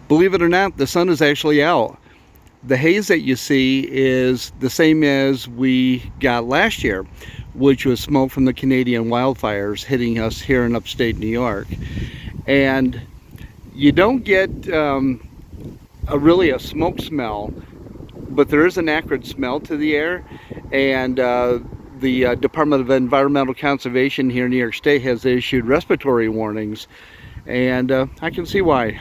Believe it or not, the sun is actually out. The haze that you see is the same as we got last year, which was smoke from the Canadian wildfires hitting us here in upstate New York. And you don't get really a smoke smell, but there is an acrid smell to the air. And the Department of Environmental Conservation here in New York State has issued respiratory warnings, and I can see why.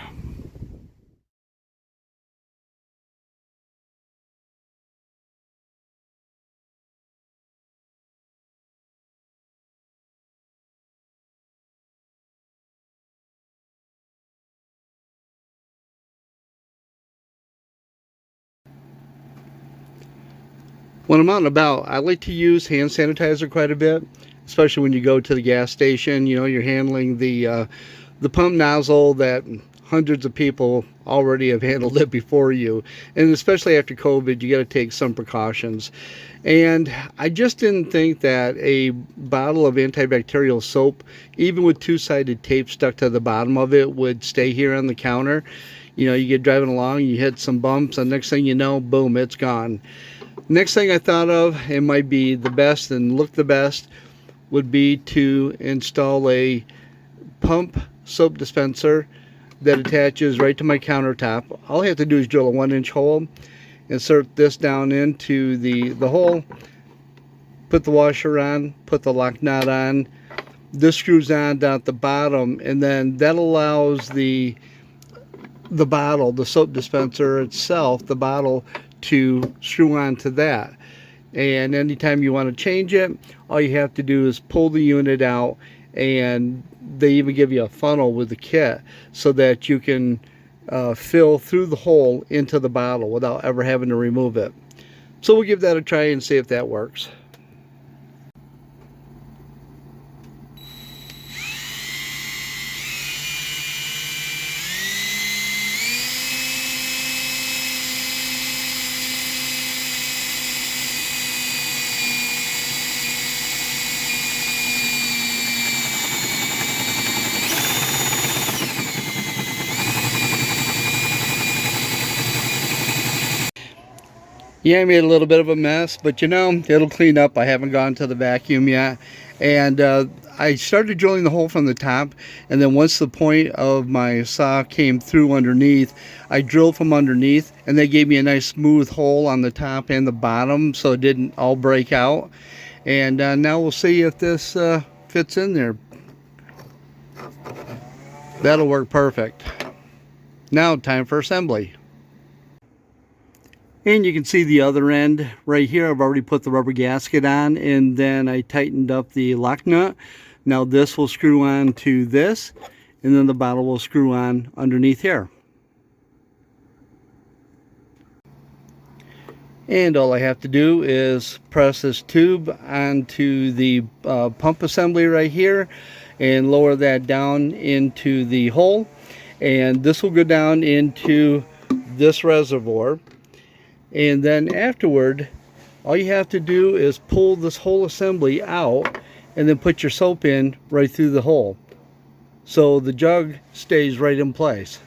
When I'm out and about, I like to use hand sanitizer quite a bit, especially when you go to the gas station. You know, you're handling the pump nozzle that hundreds of people already have handled it before you, and especially after COVID, you got to take some precautions. And I just didn't think that a bottle of antibacterial soap, even with two-sided tape stuck to the bottom of it, would stay here on the counter. You know, you get driving along, you hit some bumps, and next thing you know, boom, it's gone. Next thing I thought of, it might be the best and look the best, would be to install a pump soap dispenser that attaches right to my countertop. All I have to do is drill a 1-inch hole, insert this down into the hole, put the washer on, put the lock nut on. This screws on down at the bottom, and then that allows the bottle, the soap dispenser itself, the bottle, to screw on to that. And anytime you want to change it, all you have to do is pull the unit out, and they even give you a funnel with the kit so that you can fill through the hole into the bottle without ever having to remove it. So we'll give that a try and see if that works. Yeah, I made a little bit of a mess, but you know, it'll clean up. I haven't gone to the vacuum yet. And I started drilling the hole from the top, and then once the point of my saw came through underneath, I drilled from underneath, and they gave me a nice smooth hole on the top and the bottom so it didn't all break out. And now we'll see if this fits in there. That'll work perfect. Now time for assembly. And you can see the other end right here. I've already put the rubber gasket on, and then I tightened up the lock nut. Now this will screw on to this, and then the bottle will screw on underneath here. And all I have to do is press this tube onto the pump assembly right here and lower that down into the hole. And this will go down into this reservoir. And then afterward, all you have to do is pull this whole assembly out and then put your soap in right through the hole, so the jug stays right in place.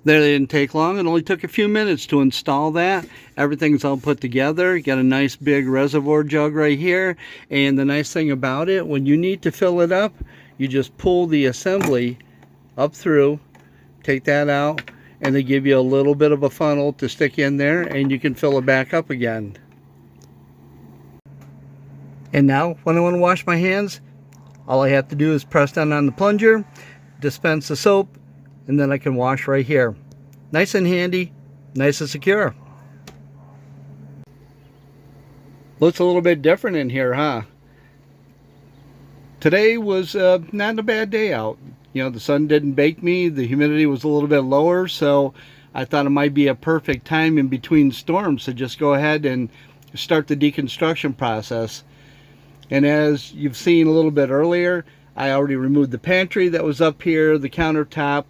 That didn't take long. It only took a few minutes to install that. Everything's all put together. You got a nice big reservoir jug right here. And the nice thing about it, when you need to fill it up, you just pull the assembly up through, take that out, and they give you a little bit of a funnel to stick in there, and you can fill it back up again. And now when I want to wash my hands, all I have to do is press down on the plunger, dispense the soap, and then I can wash right here. Nice and handy, nice and secure. Looks a little bit different in here, huh? Today was not a bad day out. You know, the sun didn't bake me, the humidity was a little bit lower, so I thought it might be a perfect time in between storms to just go ahead and start the deconstruction process. And as you've seen a little bit earlier, I already removed the pantry that was up here, the countertop,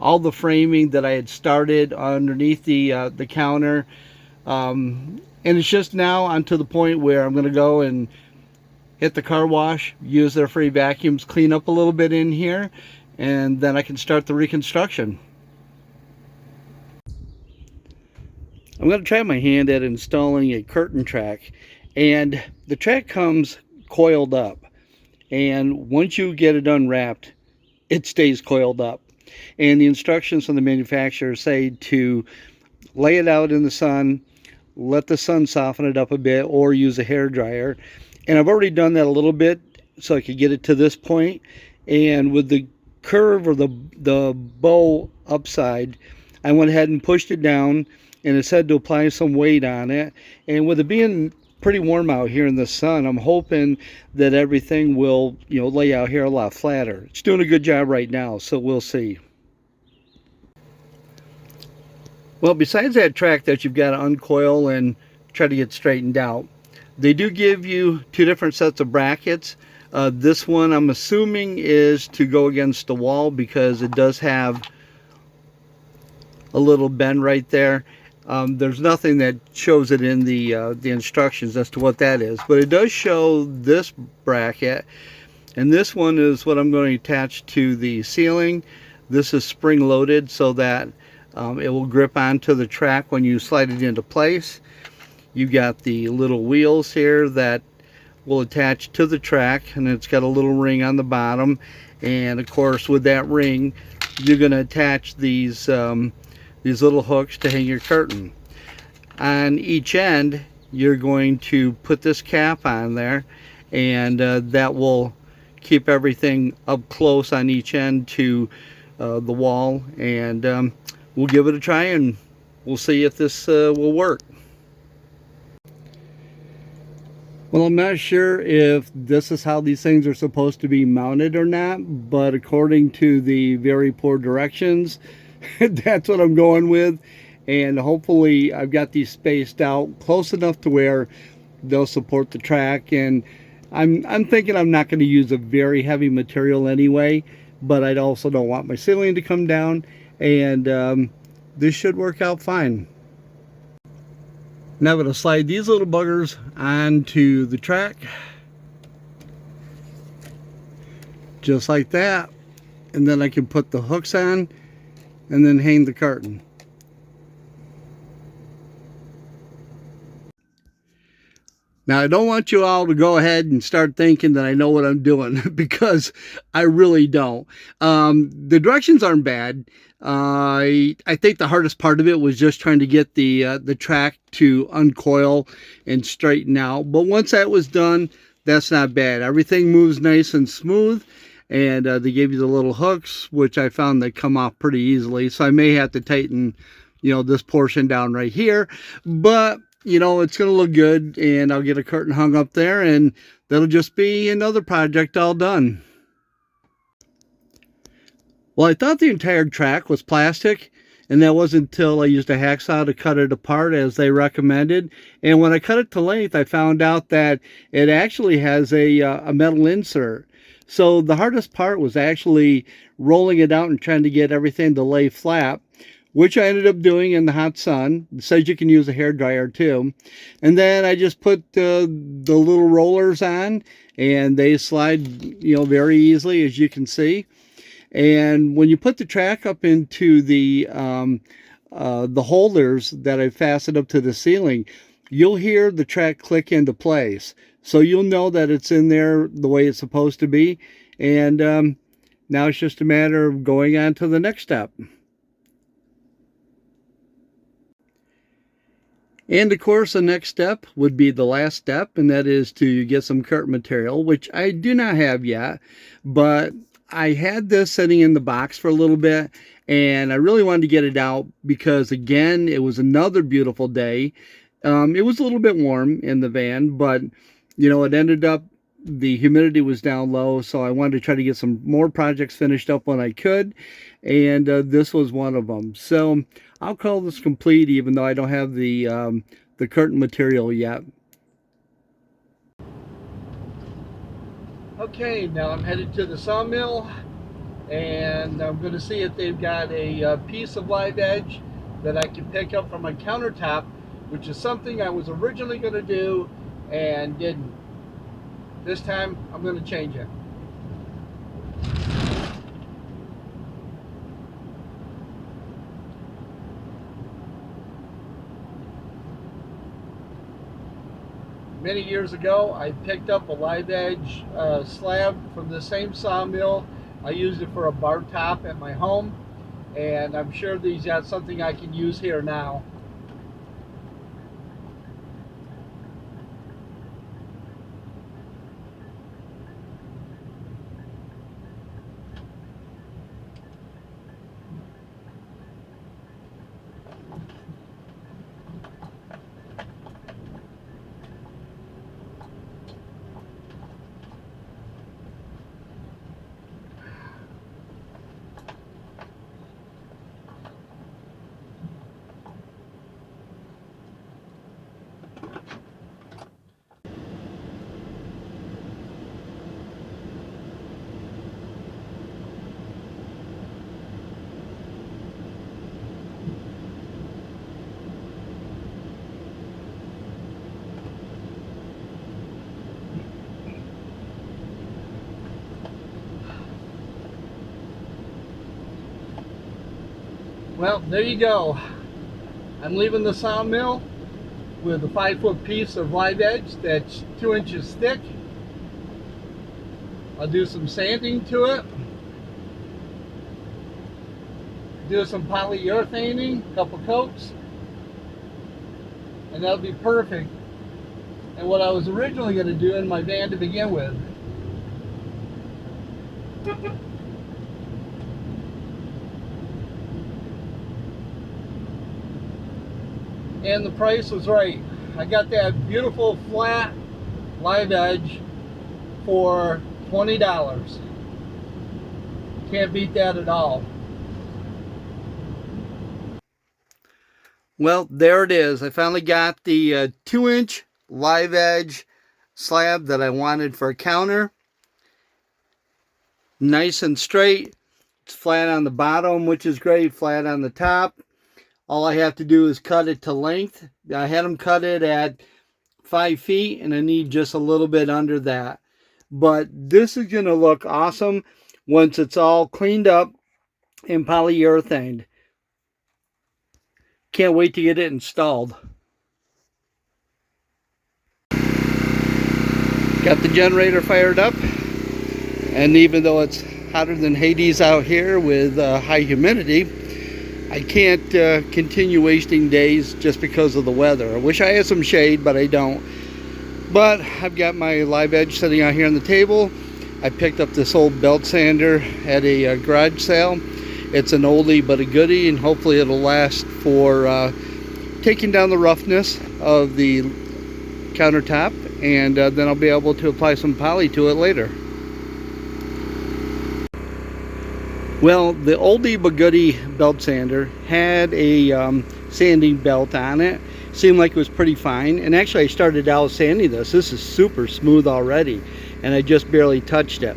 all the framing that I had started underneath the counter. And it's just now onto the point where I'm going to go and hit the car wash, use their free vacuums, clean up a little bit in here, and then I can start the reconstruction. I'm going to try my hand at installing a curtain track, and the track comes coiled up, and once you get it unwrapped, it stays coiled up. And the instructions from the manufacturer say to lay it out in the sun, let the sun soften it up a bit, or use a hair dryer. And I've already done that a little bit so I could get it to this point. And with the curve or the bow upside, I went ahead and pushed it down, and it said to apply some weight on it. And with it being pretty warm out here in the sun, I'm hoping that everything will, lay out here a lot flatter. It's doing a good job right now, so we'll see. Well, besides that track that you've got to uncoil and try to get straightened out, they do give you two different sets of brackets. This one I'm assuming is to go against the wall because it does have a little bend right there. There's nothing that shows it in the instructions as to what that is, but it does show this bracket, and this one is what I'm going to attach to the ceiling. This is spring loaded so that it will grip onto the track when you slide it into place. You got the little wheels here that will attach to the track, and it's got a little ring on the bottom, and of course with that ring you're going to attach these little hooks to hang your curtain. On each end you're going to put this cap on there, and that will keep everything up close on each end to the wall, and we'll give it a try and we'll see if this will work. Well, I'm not sure if this is how these things are supposed to be mounted or not, but according to the very poor directions, that's what I'm going with. And hopefully I've got these spaced out close enough to where they'll support the track. And I'm thinking I'm not going to use a very heavy material anyway, but I also don't want my ceiling to come down, and this should work out fine. Now I'm going to slide these little buggers onto the track, just like that, and then I can put the hooks on and then hang the curtain. Now, I don't want you all to go ahead and start thinking that I know what I'm doing, because I really don't. The directions aren't bad. I think the hardest part of it was just trying to get the track to uncoil and straighten out. But once that was done, that's not bad. Everything moves nice and smooth, and they gave you the little hooks, which I found they come off pretty easily. So I may have to tighten, this portion down right here, but it's going to look good, and I'll get a curtain hung up there, and that'll just be another project all done. Well, I thought the entire track was plastic, and that wasn't until I used a hacksaw to cut it apart as they recommended. And when I cut it to length, I found out that it actually has a metal insert. So the hardest part was actually rolling it out and trying to get everything to lay flat, which I ended up doing in the hot sun. It says you can use a hair dryer too. And then I just put the little rollers on, and they slide, very easily, as you can see. And when you put the track up into the holders that I fastened up to the ceiling, you'll hear the track click into place. So you'll know that it's in there the way it's supposed to be. And now it's just a matter of going on to the next step. And of course, the next step would be the last step, and that is to get some curtain material, which I do not have yet, but I had this sitting in the box for a little bit, and I really wanted to get it out because, again, it was another beautiful day. It was a little bit warm in the van, but, it ended up, the humidity was down low, so I wanted to try to get some more projects finished up when I could, and this was one of them. So I'll call this complete, even though I don't have the curtain material yet. Okay, now I'm headed to the sawmill, and I'm going to see if they've got a piece of live edge that I can pick up from my countertop, which is something I was originally going to do and didn't. This time I'm going to change it. many years ago, I picked up a live edge slab from the same sawmill. I used it for a bar top at my home, and I'm sure these got something I can use here now. Well, there you go. I'm leaving the sawmill with a 5-foot piece of live edge that's 2 inches thick. I'll do some sanding to it, do some polyurethaning, a couple coats, and that'll be perfect. And what I was originally going to do in my van to begin with. And the price was right. I got that beautiful flat live edge for $20. Can't beat that at all. Well, there it is. I finally got the 2-inch live edge slab that I wanted for a counter. Nice and straight. It's flat on the bottom, which is great, flat on the top. All I have to do is cut it to length. I had them cut it at 5 feet, and I need just a little bit under that. But this is going to look awesome once it's all cleaned up and polyurethaned. Can't wait to get it installed. Got the generator fired up, and even though it's hotter than Hades out here with high humidity, I can't continue wasting days just because of the weather. I wish I had some shade, but I don't. But I've got my live edge sitting out here on the table. I picked up this old belt sander at a garage sale. It's an oldie but a goodie, and hopefully it'll last for taking down the roughness of the countertop, and then I'll be able to apply some poly to it later. Well, the oldie but goodie belt sander had a sanding belt on it. Seemed like it was pretty fine, and actually I started out sanding this. This is super smooth already, and I just barely touched it.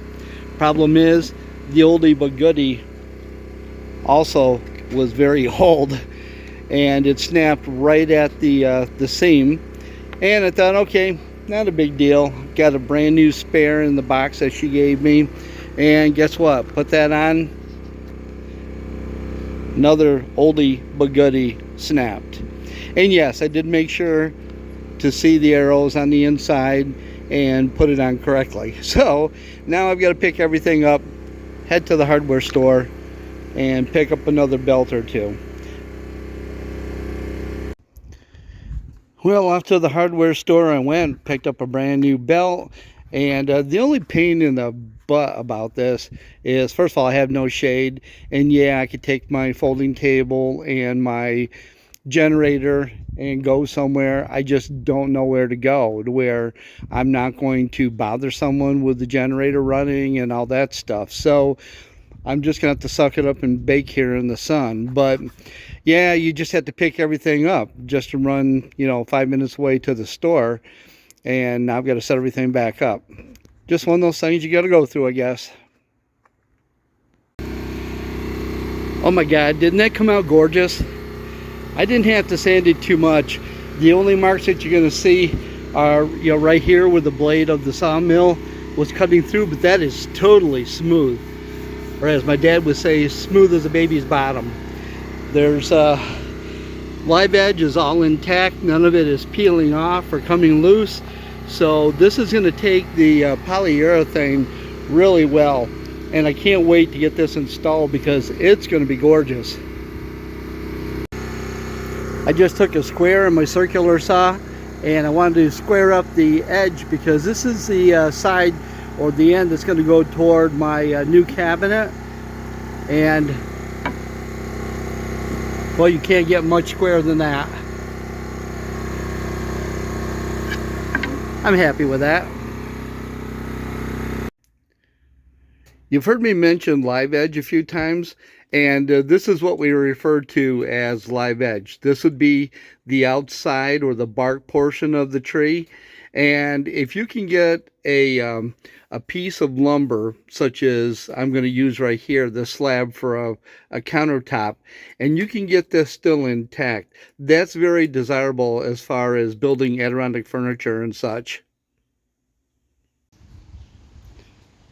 Problem is, the oldie but goodie also was very old, and it snapped right at the seam. And I thought, okay, not a big deal. Got a brand new spare in the box that she gave me, and guess what? Put that on. Another oldie but goodie snapped. And yes, I did make sure to see the arrows on the inside and put it on correctly. So now I've got to pick everything up, head to the hardware store, and pick up another belt or two. Well, off to the hardware store I went, picked up a brand new belt, and the only pain in the butt about this is, first of all, I have no shade, and yeah, I could take my folding table and my generator and go somewhere. I just don't know where to go, to where I'm not going to bother someone with the generator running and all that stuff. So I'm just gonna have to suck it up and bake here in the sun. But yeah, you just have to pick everything up just to run, 5 minutes away to the store, and now I've got to set everything back up. Just one of those things you got to go through, I guess. Oh my God, didn't that come out gorgeous? I didn't have to sand it too much. The only marks that you're going to see are, right here where the blade of the sawmill was cutting through, but that is totally smooth. Or as my dad would say, smooth as a baby's bottom. There's live edge is all intact. None of it is peeling off or coming loose. So this is going to take the polyurethane really well, and I can't wait to get this installed because it's going to be gorgeous. I just took a square in my circular saw, and I wanted to square up the edge because this is the side or the end that's going to go toward my new cabinet, and well, you can't get much squarer than that. I'm happy with that. You've heard me mention live edge a few times, and this is what we refer to as live edge. This would be the outside or the bark portion of the tree. And if you can get a piece of lumber, such as I'm going to use right here, the slab for a countertop, and you can get this still intact, that's very desirable as far as building Adirondack furniture and such.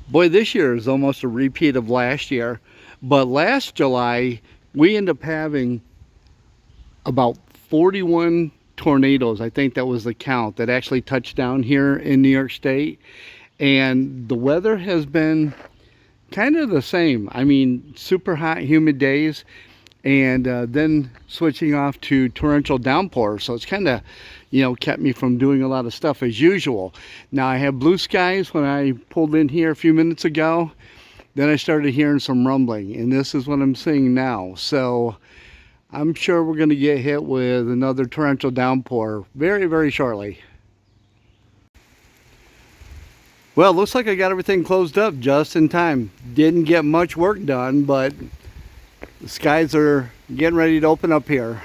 Boy, this year is almost a repeat of last year, but last July we ended up having about 41 tornadoes. I think that was the count that actually touched down here in New York State, and the weather has been kind of the same. I mean, super hot, humid days, and then switching off to torrential downpours. So it's kind of, you know, kept me from doing a lot of stuff as usual. Now I have blue skies when I pulled in here a few minutes ago. Then I started hearing some rumbling, and this is what I'm seeing now. So I'm sure we're going to get hit with another torrential downpour very, very shortly. Well, looks like I got everything closed up just in time. Didn't get much work done, but the skies are getting ready to open up here.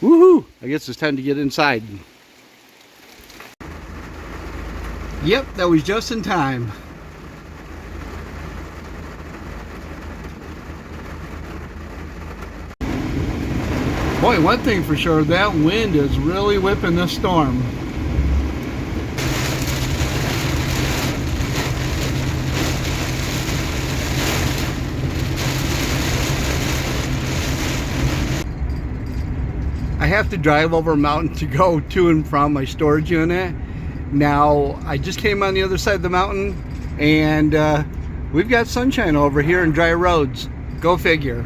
Woohoo! I guess it's time to get inside. Yep, that was just in time. Boy, one thing for sure, that wind is really whipping this storm. I have to drive over a mountain to go to and from my storage unit. Now, I just came on the other side of the mountain, and we've got sunshine over here and dry roads. Go figure.